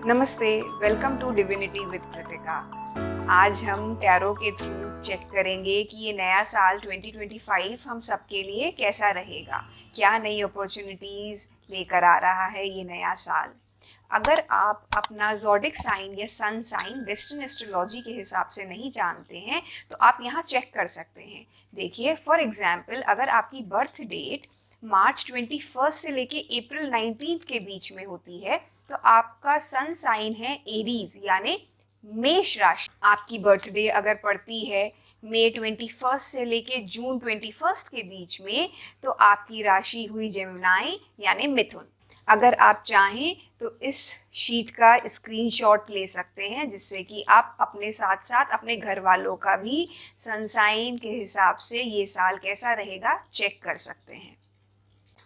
नमस्ते, welcome to divinity with Kritika. आज हम टैरो के थ्रू चेक करेंगे कि ये नया साल 2025 हम सबके लिए कैसा रहेगा, क्या नई अपॉर्चुनिटीज़ लेकर आ रहा है ये नया साल। अगर आप अपना ज़ोडिक साइन या सन साइन वेस्टर्न एस्ट्रोलॉजी के हिसाब से नहीं जानते हैं तो आप यहाँ चेक कर सकते हैं। देखिए, फॉर एग्जाम्पल, अगर आपकी बर्थ डेट मार्च 21 से लेके अप्रैल 19 के बीच में होती है तो आपका सन साइन है एरीज यानी मेष राशि। आपकी बर्थडे अगर पड़ती है मई 21 से लेके जून 21 के बीच में तो आपकी राशि हुई जेमिनी यानी मिथुन। अगर आप चाहें तो इस शीट का स्क्रीनशॉट ले सकते हैं जिससे कि आप अपने साथ साथ अपने घर वालों का भी सन साइन के हिसाब से ये साल कैसा रहेगा चेक कर सकते हैं।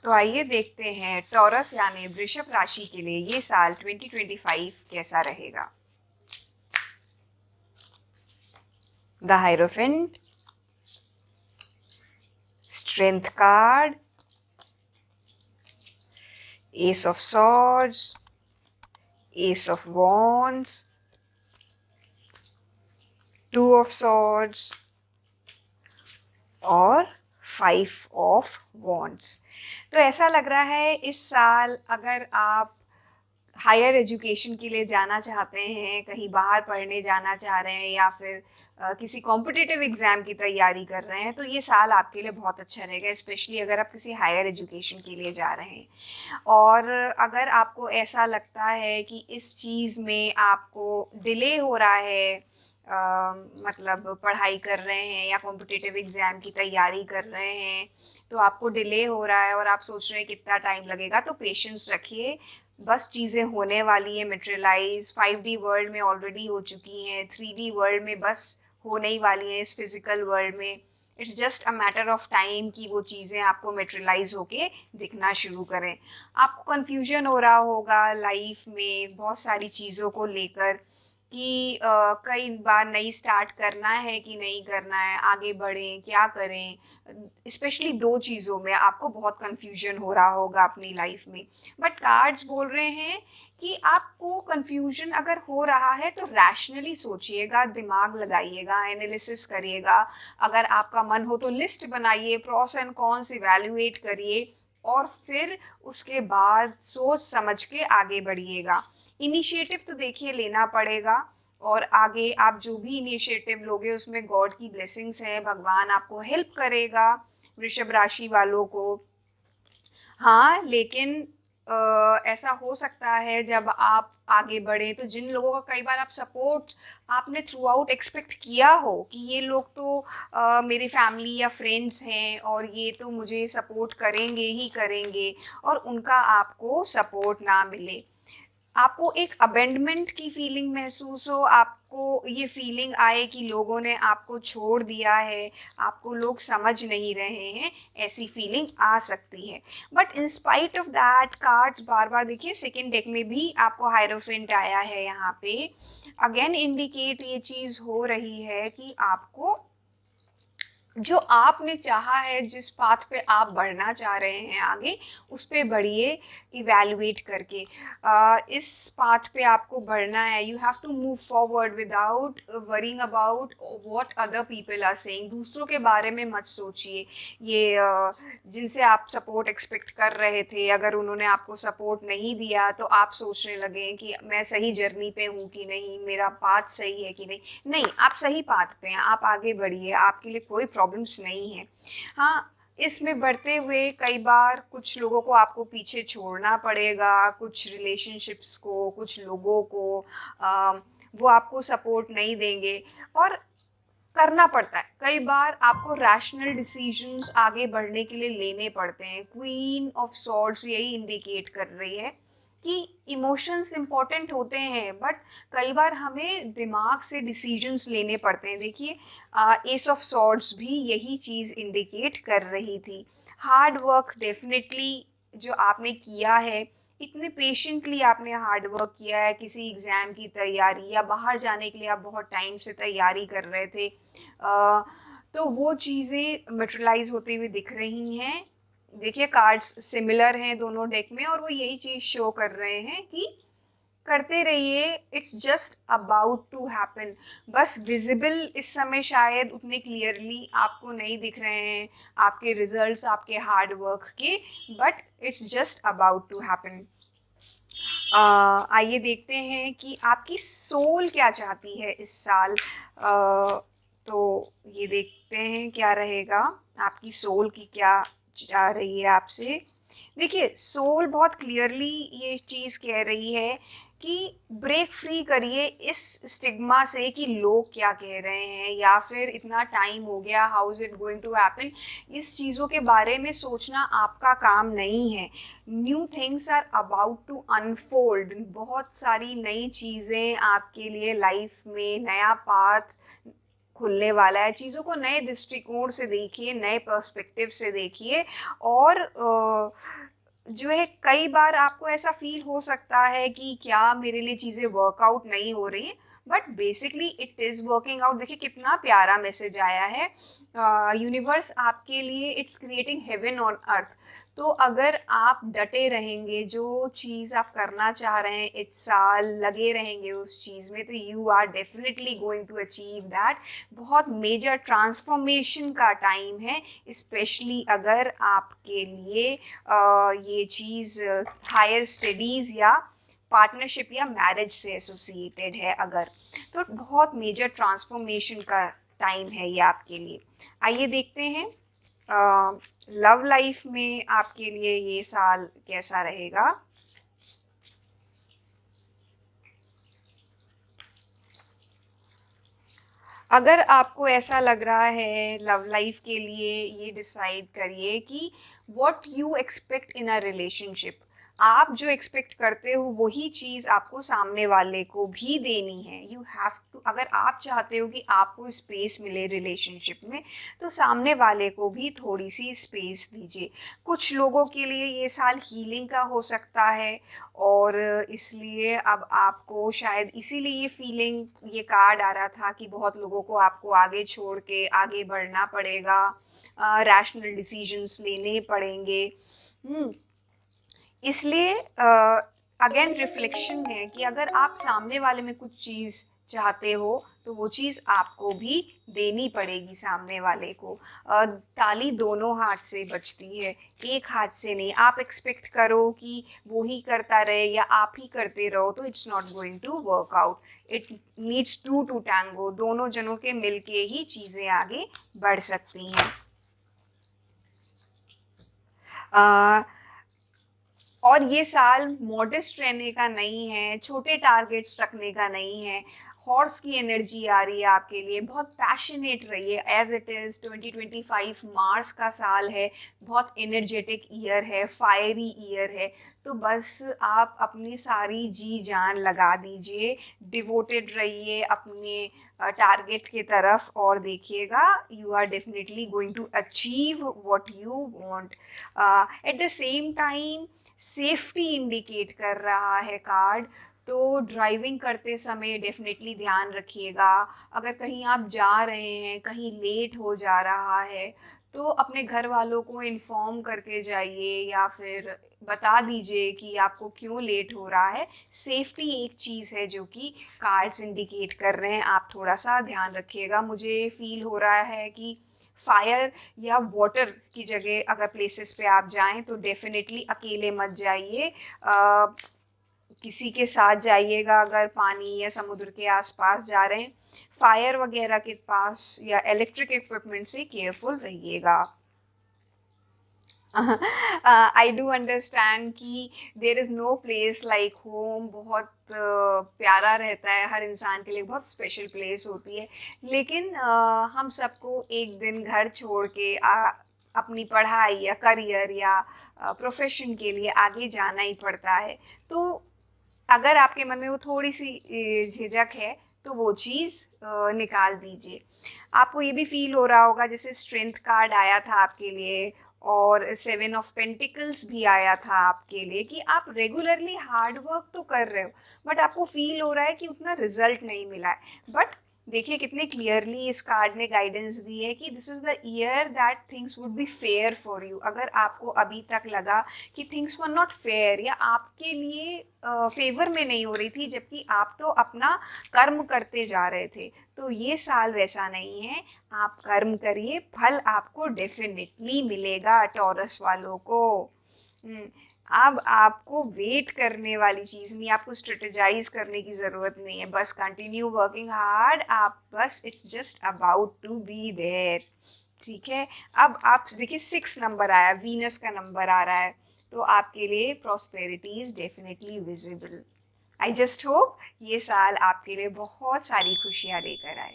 तो आइए देखते हैं टॉरस यानी वृषभ राशि के लिए ये साल 2025 कैसा रहेगा। The hierophant, strength card, S of swords, S of wands, two of swords और 5 ऑफ वॉन्ड्स। तो ऐसा लग रहा है इस साल अगर आप हायर एजुकेशन के लिए जाना चाहते हैं, कहीं बाहर पढ़ने जाना चाह रहे हैं या फिर किसी कॉम्पिटिटिव एग्ज़ाम की तैयारी कर रहे हैं तो ये साल आपके लिए बहुत अच्छा रहेगा, स्पेशली अगर आप किसी हायर एजुकेशन के लिए जा रहे हैं। और अगर आपको ऐसा लगता है कि इस चीज़ में आपको डिले हो रहा है, मतलब पढ़ाई कर रहे हैं या कॉम्पिटिटिव एग्ज़ाम की तैयारी कर रहे हैं तो आपको डिले हो रहा है और आप सोच रहे हैं कितना टाइम लगेगा, तो पेशेंस रखिए, बस चीज़ें होने वाली है। मटेरियलाइज 5D वर्ल्ड में ऑलरेडी हो चुकी हैं, 3D वर्ल्ड में बस होने ही वाली हैं, इस फिज़िकल वर्ल्ड में it's just a matter of time कि वो चीज़ें आपको मटेरियलाइज होके दिखना शुरू करें। आपको कन्फ्यूजन हो रहा होगा लाइफ में बहुत सारी चीज़ों को लेकर कि कई बार नहीं स्टार्ट करना है कि नहीं करना है, आगे बढ़ें क्या करें। स्पेशली 2 चीज़ों में आपको बहुत कन्फ्यूजन हो रहा होगा अपनी लाइफ में। बट कार्ड्स बोल रहे हैं कि आपको कन्फ्यूजन अगर हो रहा है तो रैशनली सोचिएगा, दिमाग लगाइएगा, एनालिसिस करिएगा। अगर आपका मन हो तो लिस्ट बनाइए, प्रॉस एंड कॉन्स इवैल्यूएट करिए और फिर उसके बाद सोच समझ के आगे बढ़िएगा। इनिशिएटिव तो देखिए लेना पड़ेगा और आगे आप जो भी इनिशिएटिव लोगे उसमें गॉड की ब्लेसिंग्स हैं, भगवान आपको हेल्प करेगा वृषभ राशि वालों को। हाँ, लेकिन ऐसा हो सकता है जब आप आगे बढ़ें तो जिन लोगों का कई बार आप सपोर्ट आपने थ्रू आउट एक्सपेक्ट किया हो कि ये लोग तो मेरी फैमिली या फ्रेंड्स हैं और ये तो मुझे सपोर्ट करेंगे ही करेंगे और उनका आपको सपोर्ट ना मिले, आपको एक अबेंडमेंट की फीलिंग महसूस हो, आपको ये फीलिंग आए कि लोगों ने आपको छोड़ दिया है, आपको लोग समझ नहीं रहे हैं, ऐसी फीलिंग आ सकती है। But in spite of that cards बार बार देखिए, सेकेंड डेक में भी आपको हायरोफेंट आया है यहाँ पे, अगेन इंडिकेट ये चीज़ हो रही है कि आपको जो आपने चाहा है, जिस पाथ पे आप बढ़ना चाह रहे हैं आगे, उस पे बढ़िए इवैल्यूएट करके। इस पाथ पे आपको बढ़ना है, you have to move forward without worrying about what other people are saying. दूसरों के बारे में मत सोचिए। ये जिनसे आप सपोर्ट एक्सपेक्ट कर रहे थे, अगर उन्होंने आपको सपोर्ट नहीं दिया तो आप सोचने लगे कि मैं सही जर्नी पे हूँ कि नहीं, मेरा पाथ सही है कि नहीं। नहीं, आप सही पाथ पे हैं, आप आगे बढ़िए, आपके लिए कोई प्रॉब्लम्स नहीं है। हाँ, इसमें बढ़ते हुए कई बार कुछ लोगों को आपको पीछे छोड़ना पड़ेगा, कुछ रिलेशनशिप्स को, कुछ लोगों को वो आपको सपोर्ट नहीं देंगे और करना पड़ता है। कई बार आपको रैशनल डिसीजंस आगे बढ़ने के लिए लेने पड़ते हैं। क्वीन ऑफ सॉर्ड्स यही इंडिकेट कर रही है कि इमोशंस इम्पॉर्टेंट होते हैं बट कई बार हमें दिमाग से डिसीजंस लेने पड़ते हैं। देखिए, एस ऑफ सॉर्ड्स भी यही चीज़ इंडिकेट कर रही थी। हार्ड वर्क डेफिनेटली जो आपने किया है, इतने पेशेंटली आपने हार्ड वर्क किया है किसी एग्ज़ाम की तैयारी या बाहर जाने के लिए आप बहुत टाइम से तैयारी कर रहे थे, तो वो चीज़ें मटेरियलाइज होती हुई दिख रही हैं। देखिए, कार्ड्स सिमिलर हैं दोनों डेक में और वो यही चीज़ शो कर रहे हैं कि करते रहिए, it's just about to happen. बस विजिबल इस समय शायद उतने क्लियरली आपको नहीं दिख रहे हैं आपके रिजल्ट्स आपके हार्ड वर्क के, but it's just about to happen. आइए देखते हैं कि आपकी सोल क्या चाहती है इस साल। तो ये देखते हैं क्या रहेगा, आपकी सोल की क्या चाह रही है आपसे। देखिए, सोल बहुत क्लियरली ये चीज़ कह रही है कि ब्रेक फ्री करिए इस स्टिग्मा से कि लोग क्या कह रहे हैं, या फिर इतना टाइम हो गया, how is it going to happen. इस चीज़ों के बारे में सोचना आपका काम नहीं है। New things are about to unfold. बहुत सारी नई चीज़ें आपके लिए लाइफ में, नया पाथ खुलने वाला है। चीज़ों को नए दृष्टिकोण से देखिए, नए पर्सपेक्टिव से देखिए। और जो है, कई बार आपको ऐसा फील हो सकता है कि क्या मेरे लिए चीज़ें वर्कआउट नहीं हो रही, but basically it is working out. देखिए कितना प्यारा मैसेज आया है, यूनिवर्स आपके लिए it's creating heaven on earth. तो अगर आप डटे रहेंगे, जो चीज़ आप करना चाह रहे हैं इस साल, लगे रहेंगे उस चीज़ में, तो you are definitely going to achieve that. बहुत मेजर ट्रांसफॉर्मेशन का टाइम है, स्पेशली अगर आपके लिए ये चीज़ हायर स्टडीज़ या पार्टनरशिप या मैरिज से एसोसिएटेड है अगर, तो बहुत मेजर ट्रांसफॉर्मेशन का टाइम है ये आपके लिए। आइए देखते हैं लव लाइफ में आपके लिए ये साल कैसा रहेगा। अगर आपको ऐसा लग रहा है लव लाइफ के लिए, ये डिसाइड करिए कि what you expect in a relationship. आप जो एक्सपेक्ट करते हो वही चीज़ आपको सामने वाले को भी देनी है। यू हैव टू, अगर आप चाहते हो कि आपको स्पेस मिले रिलेशनशिप में, तो सामने वाले को भी थोड़ी सी स्पेस दीजिए। कुछ लोगों के लिए ये साल हीलिंग का हो सकता है, और इसलिए अब आपको शायद इसीलिए ये फीलिंग, ये कार्ड आ रहा था कि बहुत लोगों को आपको आगे छोड़ के आगे बढ़ना पड़ेगा, रैशनल डिसीजंस लेने पड़ेंगे। इसलिए अगेन रिफ्लेक्शन है कि अगर आप सामने वाले में कुछ चीज़ चाहते हो, तो वो चीज़ आपको भी देनी पड़ेगी सामने वाले को। ताली दोनों हाथ से बजती है, एक हाथ से नहीं। आप एक्सपेक्ट करो कि वो ही करता रहे या आप ही करते रहो, तो it's not going to work out. It needs to two tango. दोनों जनों के मिलके ही चीज़ें आगे बढ़ सकती हैं। और ये साल मॉडेस्ट रहने का नहीं है, छोटे टारगेट्स रखने का नहीं है। हॉर्स की एनर्जी आ रही है आपके लिए, बहुत पैशनेट रहिए एज इट इज़। 2025 मार्स का साल है, बहुत एनर्जेटिक ईयर है, फायरी ईयर है। तो बस आप अपनी सारी जी जान लगा दीजिए, डिवोटेड रहिए अपने टारगेट की तरफ, और देखिएगा you are definitely going to achieve what you want. At the same time safety indicate कर रहा है कार्ड, तो ड्राइविंग करते समय डेफिनेटली ध्यान रखिएगा। अगर कहीं आप जा रहे हैं, कहीं लेट हो जा रहा है, तो अपने घर वालों को इन्फॉर्म करके जाइए, या फिर बता दीजिए कि आपको क्यों लेट हो रहा है। सेफ्टी एक चीज़ है जो कि कार्ड्स इंडिकेट कर रहे हैं, आप थोड़ा सा ध्यान रखिएगा। मुझे फील हो रहा है कि फायर या वाटर की जगह अगर प्लेसेस पे आप जाएं, तो डेफिनेटली अकेले मत जाइए, किसी के साथ जाइएगा। अगर पानी या समुद्र के आसपास जा रहे हैं, फायर वगैरह के पास या इलेक्ट्रिक इक्विपमेंट से केयरफुल रहिएगा। आई डू अंडरस्टैंड कि there is no place like home. बहुत प्यारा रहता है, हर इंसान के लिए बहुत स्पेशल प्लेस होती है, लेकिन हम सबको एक दिन घर छोड़ के अपनी पढ़ाई या करियर या प्रोफेशन के लिए आगे जाना ही पड़ता है। तो अगर आपके मन में वो थोड़ी सी झिझक है, तो वो चीज़ निकाल दीजिए। आपको ये भी फील हो रहा होगा, जैसे स्ट्रेंथ कार्ड आया था आपके लिए और 7 ऑफ पेंटिकल्स भी आया था आपके लिए, कि आप रेगुलरली हार्ड वर्क तो कर रहे हो, बट आपको फील हो रहा है कि उतना रिजल्ट नहीं मिला है। बट देखिए कितने क्लियरली इस कार्ड ने गाइडेंस दी है कि this is the year that things would be fair for you. अगर आपको अभी तक लगा कि थिंग्स वर नॉट फेयर या आपके लिए फेवर में नहीं हो रही थी, जबकि आप तो अपना कर्म करते जा रहे थे, तो ये साल वैसा नहीं है। आप कर्म करिए, फल आपको डेफिनेटली मिलेगा टॉरस वालों को। अब आपको वेट करने वाली चीज़ नहीं, आपको स्ट्रेटेजाइज करने की ज़रूरत नहीं है, बस कंटिन्यू वर्किंग हार्ड। आप बस it's just about to be there. ठीक है, अब आप देखिए 6 नंबर आया, वीनस का नंबर आ रहा है, तो आपके लिए prosperity is definitely visible. I just hope ये साल आपके लिए बहुत सारी खुशियाँ लेकर आए।